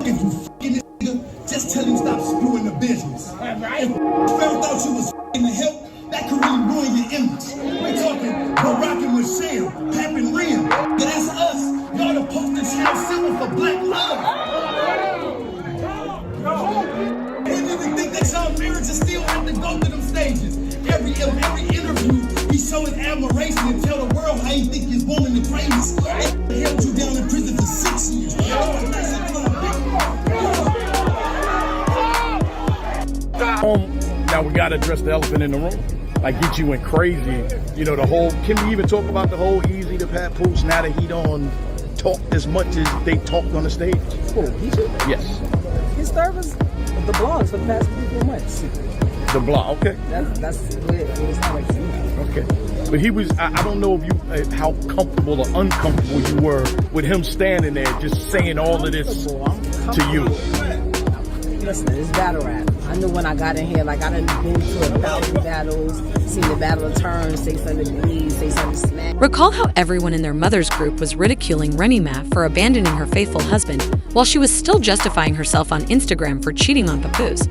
if you f***ing this nigga, just tell him stop screwing the business. If Pharaoh thought you was f***ing the help, that could really ruin your image. We're talking Barack and Michelle, Pap and Rem. Yeah, that's us. Y'all the poster child symbol for black love. What do you think that y'all marriage is still have to go through them stages? Every interview, he show his admiration and tell the world how he think his woman the greatest. They held you down in prison for 6 years. Now we gotta address the elephant in the room. Like, get you went crazy. You know, the whole, can we even talk about the whole Easy to Papoose now that he don't talk as much as they talked on the stage? Oh, he should? Yes. His service, the blogs for the past 4 months. The blog, okay. That's what it's not like. Okay. But he was, I don't know if you, how comfortable or uncomfortable you were with him standing there just saying all of this to you. Listen, it's battle rap. I knew when I got in here, like I done been to 1,000 battles, seen the battle of turns, say something bleed, say something smack. Recall how everyone in their mother's group was ridiculing Remy Ma for abandoning her faithful husband, while she was still justifying herself on Instagram for cheating on Papoose.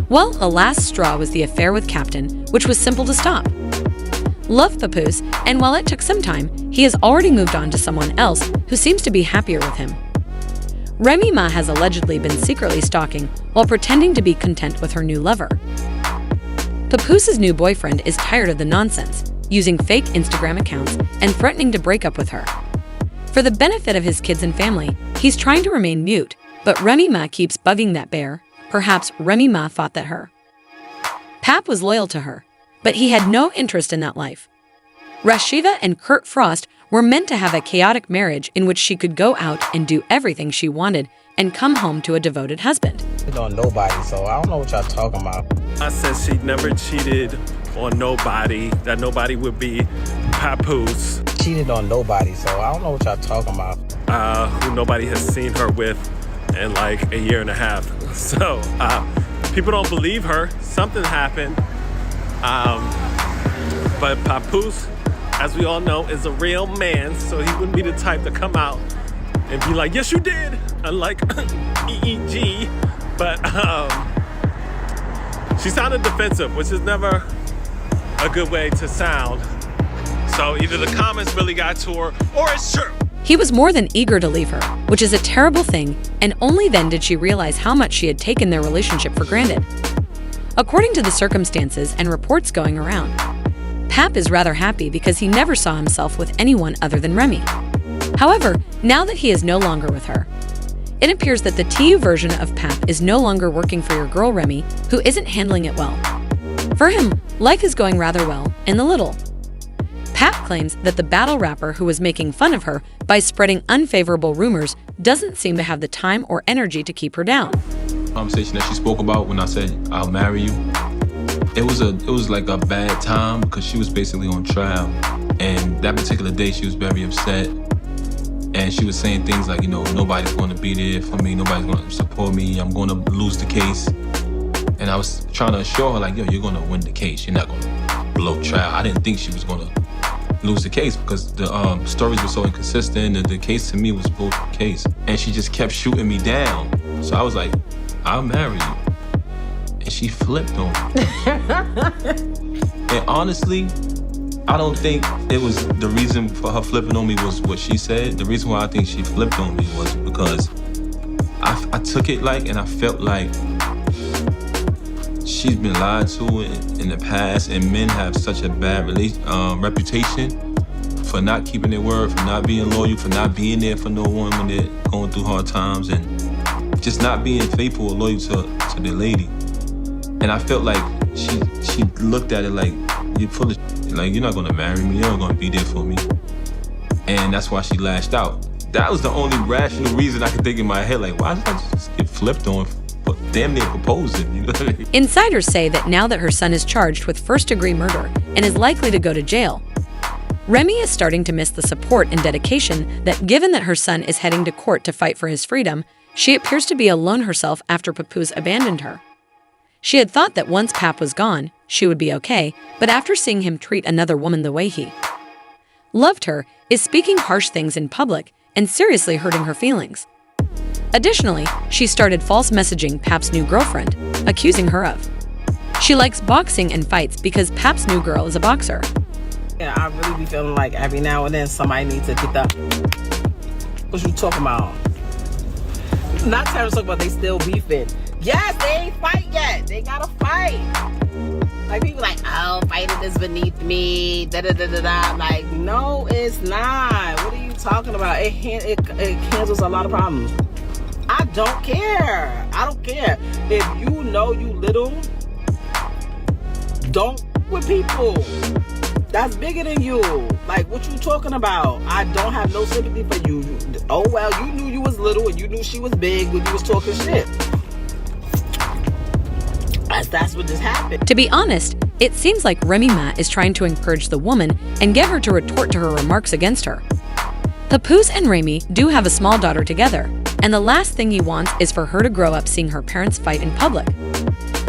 Well, a last straw was the affair with Captain, which was simple to stop. Love Papoose, and while it took some time, he has already moved on to someone else who seems to be happier with him. Remy Ma has allegedly been secretly stalking while pretending to be content with her new lover. Papoose's new boyfriend is tired of the nonsense, using fake Instagram accounts and threatening to break up with her. For the benefit of his kids and family, he's trying to remain mute, but Remy Ma keeps bugging that bear. Perhaps Remy Ma thought that her. Pap was loyal to her, but he had no interest in that life. Rashiva and Kurt Frost were meant to have a chaotic marriage in which she could go out and do everything she wanted and come home to a devoted husband. On nobody, so I don't know what y'all talking about. I said she never cheated on nobody, that nobody would be Papoose. Cheated on nobody, so I don't know what y'all talking about. Who nobody has seen her with in like a year and a half. So people don't believe her. Something happened. But Papoose, as we all know, is a real man, so he wouldn't be the type to come out and be like, yes, you did, unlike EEG. But she sounded defensive, which is never a good way to sound. So either the comments really got to her, or it's true. He was more than eager to leave her, which is a terrible thing, and only then did she realize how much she had taken their relationship for granted. According to the circumstances and reports going around, Pap is rather happy because he never saw himself with anyone other than Remy. However, now that he is no longer with her, it appears that the TU version of Pap is no longer working for your girl Remy, who isn't handling it well. For him, life is going rather well, in the little. Pap claims that the battle rapper who was making fun of her by spreading unfavorable rumors doesn't seem to have the time or energy to keep her down. Conversation that she spoke about when I said, I'll marry you. It was like a bad time because she was basically on trial. And that particular day, she was very upset. And she was saying things like, you know, nobody's going to be there for me. Nobody's going to support me. I'm going to lose the case. And I was trying to assure her, like, yo, you're going to win the case. You're not going to blow trial. I didn't think she was going to lose the case because the stories were so inconsistent and the case to me was both case. And she just kept shooting me down. So I was like, I'll marry you. And she flipped on me. And honestly, I don't think it was the reason for her flipping on me was what she said. The reason why I think she flipped on me was because I took it like, and I felt like she's been lied to in the past, and men have such a bad reputation for not keeping their word, for not being loyal, for not being there for no one when they're going through hard times, and just not being faithful or loyal to their lady. And I felt like she looked at it like, you're full of shit. Like, you're not gonna marry me, you're not gonna be there for me. And that's why she lashed out. That was the only rational reason I could think in my head, like, why did I just get flipped on for damn near proposing? You know what I mean? Insiders say that now that her son is charged with first-degree murder and is likely to go to jail, Remy is starting to miss the support and dedication that, given that her son is heading to court to fight for his freedom, she appears to be alone herself after Papoose abandoned her. She had thought that once Pap was gone, she would be okay, but after seeing him treat another woman the way he loved her, is speaking harsh things in public and seriously hurting her feelings. Additionally, she started false messaging Pap's new girlfriend, accusing her of. She likes boxing and fights because Pap's new girl is a boxer. Yeah, I really be feeling like every now and then somebody needs to get the... What you talking about? Not trying to talk about they still beefing. Yes, they ain't fight yet. They gotta fight. Like, people like, oh, fighting is beneath me, da-da-da-da-da. Like, no, it's not. What are you talking about? It cancels a lot of problems. I don't care. I don't care. If you know you little, don't with people. That's bigger than you. Like, what you talking about? I don't have no sympathy for you. Oh, well, you knew you was little and you knew she was big when you was talking shit. That's what just happened. To be honest, it seems like Remy Ma is trying to encourage the woman and get her to retort to her remarks against her. Papoose and Remy do have a small daughter together, and the last thing he wants is for her to grow up seeing her parents fight in public.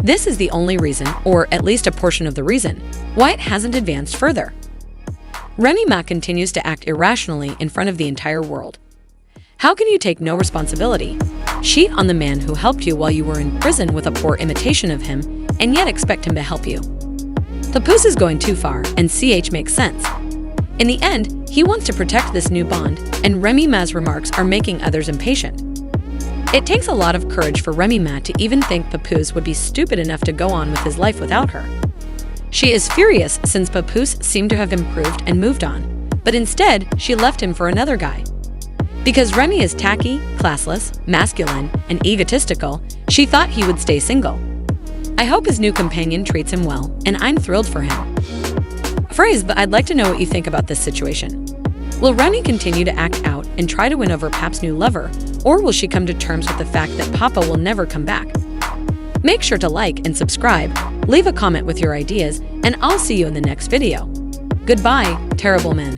This is the only reason, or at least a portion of the reason, why it hasn't advanced further. Remy Ma continues to act irrationally in front of the entire world. How can you take no responsibility, cheat on the man who helped you while you were in prison with a poor imitation of him, and yet expect him to help you? Papoose is going too far, and CH makes sense. In the end, he wants to protect this new bond, and Remy Ma's remarks are making others impatient. It takes a lot of courage for Remy Ma to even think Papoose would be stupid enough to go on with his life without her. She is furious since Papoose seemed to have improved and moved on, but instead, she left him for another guy. Because Remy is tacky, classless, masculine, and egotistical, she thought he would stay single. I hope his new companion treats him well, and I'm thrilled for him. But I'd like to know what you think about this situation. Will Remy continue to act out and try to win over Pap's new lover, or will she come to terms with the fact that Papa will never come back? Make sure to like and subscribe, leave a comment with your ideas, and I'll see you in the next video. Goodbye, terrible men.